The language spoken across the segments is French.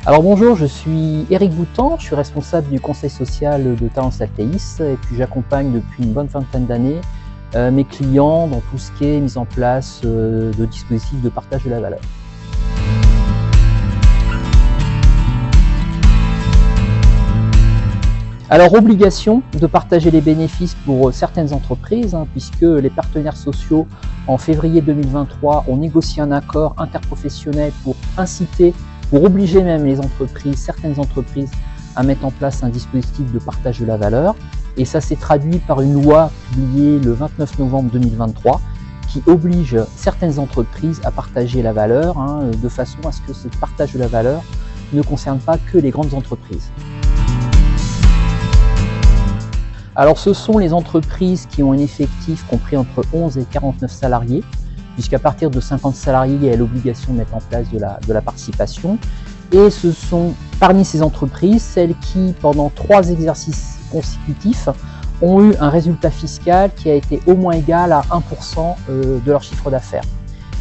Alors bonjour, je suis Éric Boutan, je suis responsable du conseil social de Talence Altéis et puis j'accompagne depuis une bonne vingtaine d'années mes clients dans tout ce qui est mise en place de dispositifs de partage de la valeur. Alors obligation de partager les bénéfices pour certaines entreprises, puisque les partenaires sociaux en février 2023 ont négocié un accord interprofessionnel pour inciter, pour obliger même les entreprises, certaines entreprises, à mettre en place un dispositif de partage de la valeur. Et ça s'est traduit par une loi publiée le 29 novembre 2023 qui oblige certaines entreprises à partager la valeur de façon à ce que ce partage de la valeur ne concerne pas que les grandes entreprises. Alors ce sont les entreprises qui ont un effectif compris entre 11 et 49 salariés, puisqu'à partir de 50 salariés, il y a l'obligation de mettre en place de la participation. Et ce sont parmi ces entreprises celles qui, pendant 3 exercices consécutifs, ont eu un résultat fiscal qui a été au moins égal à 1% de leur chiffre d'affaires.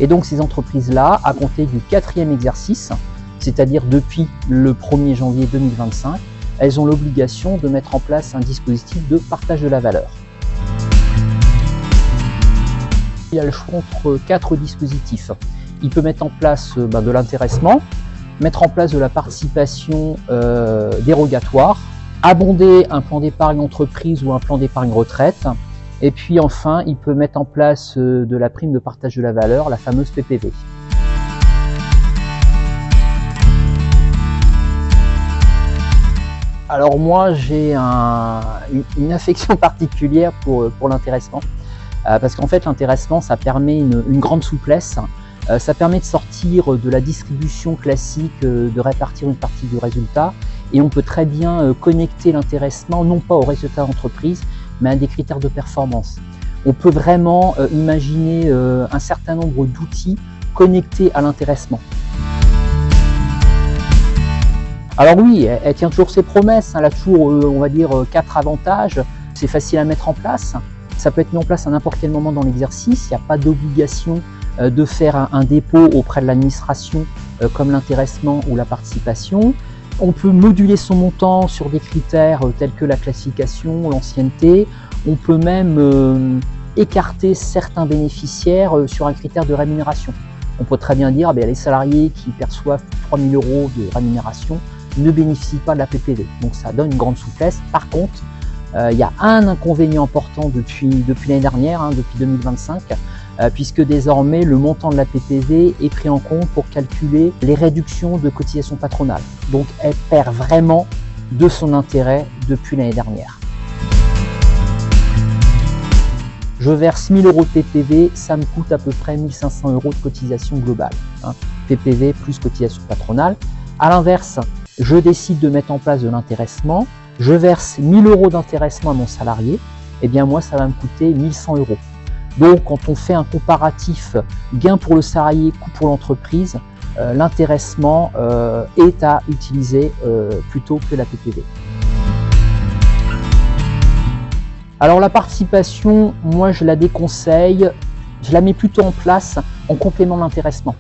Et donc ces entreprises-là, à compter du 4e exercice, c'est-à-dire depuis le 1er janvier 2025, elles ont l'obligation de mettre en place un dispositif de partage de la valeur. Il y a le choix entre 4 dispositifs. Il peut mettre en place de l'intéressement, mettre en place de la participation dérogatoire, abonder un plan d'épargne entreprise ou un plan d'épargne retraite, et puis enfin, il peut mettre en place de la prime de partage de la valeur, la fameuse PPV. Alors moi, j'ai une affection particulière pour l'intéressement, parce qu'en fait l'intéressement, ça permet une grande souplesse, ça permet de sortir de la distribution classique, de répartir une partie du résultat, et on peut très bien connecter l'intéressement non pas au résultat d'entreprise, mais à des critères de performance. On peut vraiment imaginer un certain nombre d'outils connectés à l'intéressement. Alors oui, elle tient toujours ses promesses, elle a toujours, on va dire, 4 avantages. C'est facile à mettre en place, ça peut être mis en place à n'importe quel moment dans l'exercice, il n'y a pas d'obligation de faire un dépôt auprès de l'administration comme l'intéressement ou la participation. On peut moduler son montant sur des critères tels que la classification, l'ancienneté. On peut même écarter certains bénéficiaires sur un critère de rémunération. On peut très bien dire les salariés qui perçoivent 3 000 € de rémunération ne bénéficient pas de la PPV. Donc ça donne une grande souplesse. Par contre, il y a un inconvénient important depuis l'année dernière, depuis 2025, puisque désormais le montant de la PPV est pris en compte pour calculer les réductions de cotisations patronales. Donc elle perd vraiment de son intérêt depuis l'année dernière. Je verse 1 000 € de PPV, ça me coûte à peu près 1 500 € de cotisation globale. PPV plus cotisation patronale. A l'inverse, je décide de mettre en place de l'intéressement, je verse 1 000 € d'intéressement à mon salarié, et bien moi ça va me coûter 1 100 €. Donc quand on fait un comparatif gain pour le salarié, coût pour l'entreprise, l'intéressement est à utiliser plutôt que la PPV. Alors la participation, moi je la déconseille, je la mets plutôt en place en complément de l'intéressement.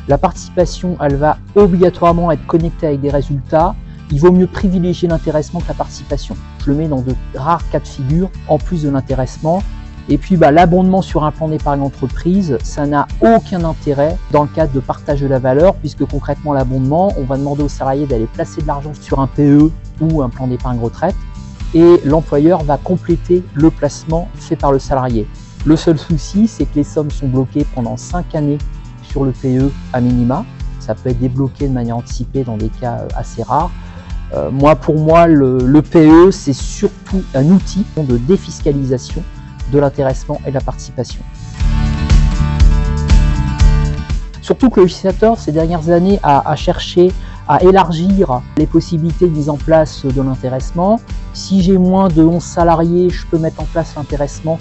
La participation, elle va obligatoirement être connectée avec des résultats. Il vaut mieux privilégier l'intéressement que la participation. Je le mets dans de rares cas de figure, en plus de l'intéressement. Et puis l'abondement sur un plan d'épargne entreprise, ça n'a aucun intérêt dans le cadre de partage de la valeur, puisque concrètement l'abondement, on va demander aux salariés d'aller placer de l'argent sur un PE ou un plan d'épargne retraite, et l'employeur va compléter le placement fait par le salarié. Le seul souci, c'est que les sommes sont bloquées pendant 5 années sur le PE à minima. Ça peut être débloqué de manière anticipée dans des cas assez rares. Pour moi, le PE, c'est surtout un outil de défiscalisation de l'intéressement et de la participation. Surtout que le législateur, ces dernières années, a cherché à élargir les possibilités de mise en place de l'intéressement. Si j'ai moins de 11 salariés, je peux mettre en place l'intéressement.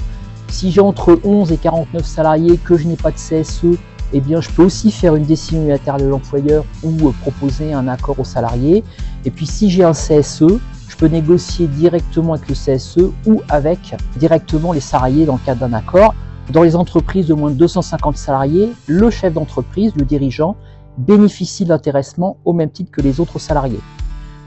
Si j'ai entre 11 et 49 salariés, que je n'ai pas de CSE, eh bien, je peux aussi faire une décision unilatérale de l'employeur ou proposer un accord aux salariés. Et puis si j'ai un CSE, je peux négocier directement avec le CSE ou avec directement les salariés dans le cadre d'un accord. Dans les entreprises de moins de 250 salariés, le chef d'entreprise, le dirigeant, bénéficient de l'intéressement au même titre que les autres salariés.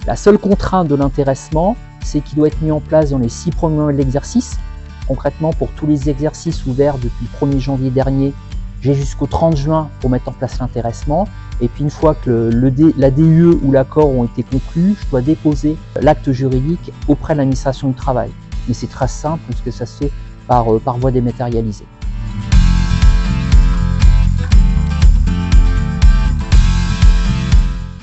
La seule contrainte de l'intéressement, c'est qu'il doit être mis en place dans les 6 premiers mois de l'exercice. Concrètement, pour tous les exercices ouverts depuis le 1er janvier dernier, j'ai jusqu'au 30 juin pour mettre en place l'intéressement. Et puis une fois que la DUE ou l'accord ont été conclus, je dois déposer l'acte juridique auprès de l'administration du travail. Mais c'est très simple puisque ça se fait par voie dématérialisée.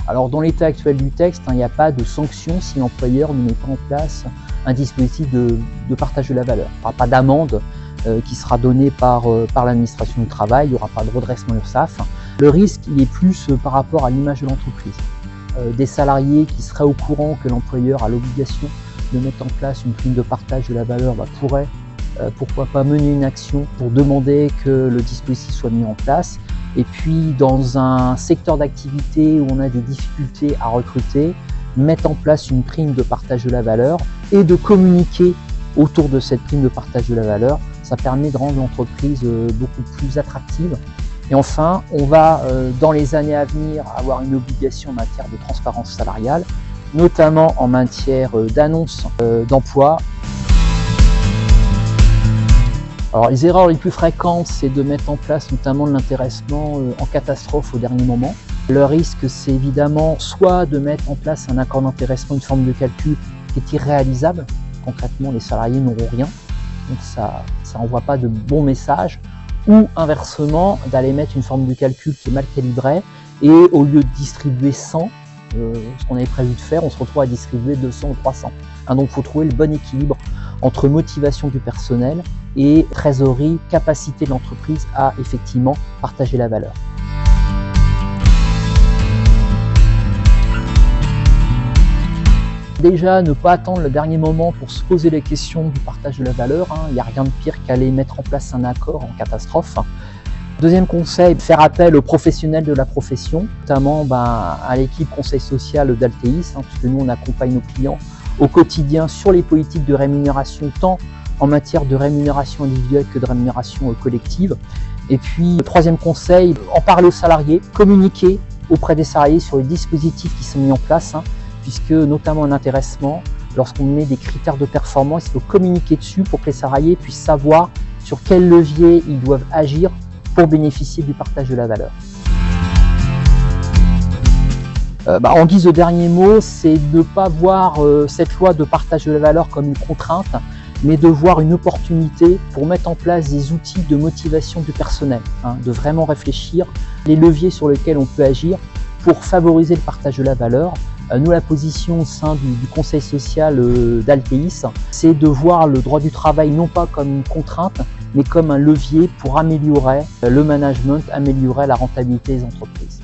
Alors dans l'état actuel du texte, il n'y a pas de sanction si l'employeur ne met pas en place un dispositif de partage de la valeur. Il n'y aura pas d'amende qui sera donnée par l'administration du travail, il n'y aura pas de redressement URSSAF. Le risque il est plus par rapport à l'image de l'entreprise. Des salariés qui seraient au courant que l'employeur a l'obligation de mettre en place une prime de partage de la valeur pourraient, pourquoi pas, mener une action pour demander que le dispositif soit mis en place. Et puis dans un secteur d'activité où on a des difficultés à recruter, mettre en place une prime de partage de la valeur et de communiquer autour de cette prime de partage de la valeur, ça permet de rendre l'entreprise beaucoup plus attractive. Et enfin, on va dans les années à venir avoir une obligation en matière de transparence salariale, notamment en matière d'annonce d'emploi. Alors les erreurs les plus fréquentes, c'est de mettre en place notamment de l'intéressement en catastrophe au dernier moment. Le risque, c'est évidemment soit de mettre en place un accord d'intéressement, une forme de calcul qui est irréalisable. Concrètement, les salariés n'auront rien, donc ça n'envoie pas de bons messages. Ou inversement, d'aller mettre une forme de calcul qui est mal calibrée et au lieu de distribuer 100, ce qu'on avait prévu de faire, on se retrouve à distribuer 200 ou 300. Donc il faut trouver le bon équilibre entre motivation du personnel et trésorerie, capacité de l'entreprise à effectivement partager la valeur. Déjà, ne pas attendre le dernier moment pour se poser les questions du partage de la valeur. Il n'y a rien de pire qu'aller mettre en place un accord en catastrophe. Deuxième conseil, faire appel aux professionnels de la profession, notamment à l'équipe conseil social d'Altéis, puisque nous on accompagne nos clients au quotidien sur les politiques de rémunération, tant en matière de rémunération individuelle que de rémunération collective. Et puis, troisième conseil, en parler aux salariés, communiquer auprès des salariés sur les dispositifs qui sont mis en place, puisque notamment en intéressement, lorsqu'on met des critères de performance, il faut communiquer dessus pour que les salariés puissent savoir sur quel levier ils doivent agir pour bénéficier du partage de la valeur. En guise de dernier mot, c'est de ne pas voir cette loi de partage de la valeur comme une contrainte, mais de voir une opportunité pour mettre en place des outils de motivation du personnel, de vraiment réfléchir les leviers sur lesquels on peut agir pour favoriser le partage de la valeur. Nous, la position au sein du conseil social d'Altéis, c'est de voir le droit du travail non pas comme une contrainte, mais comme un levier pour améliorer le management, améliorer la rentabilité des entreprises.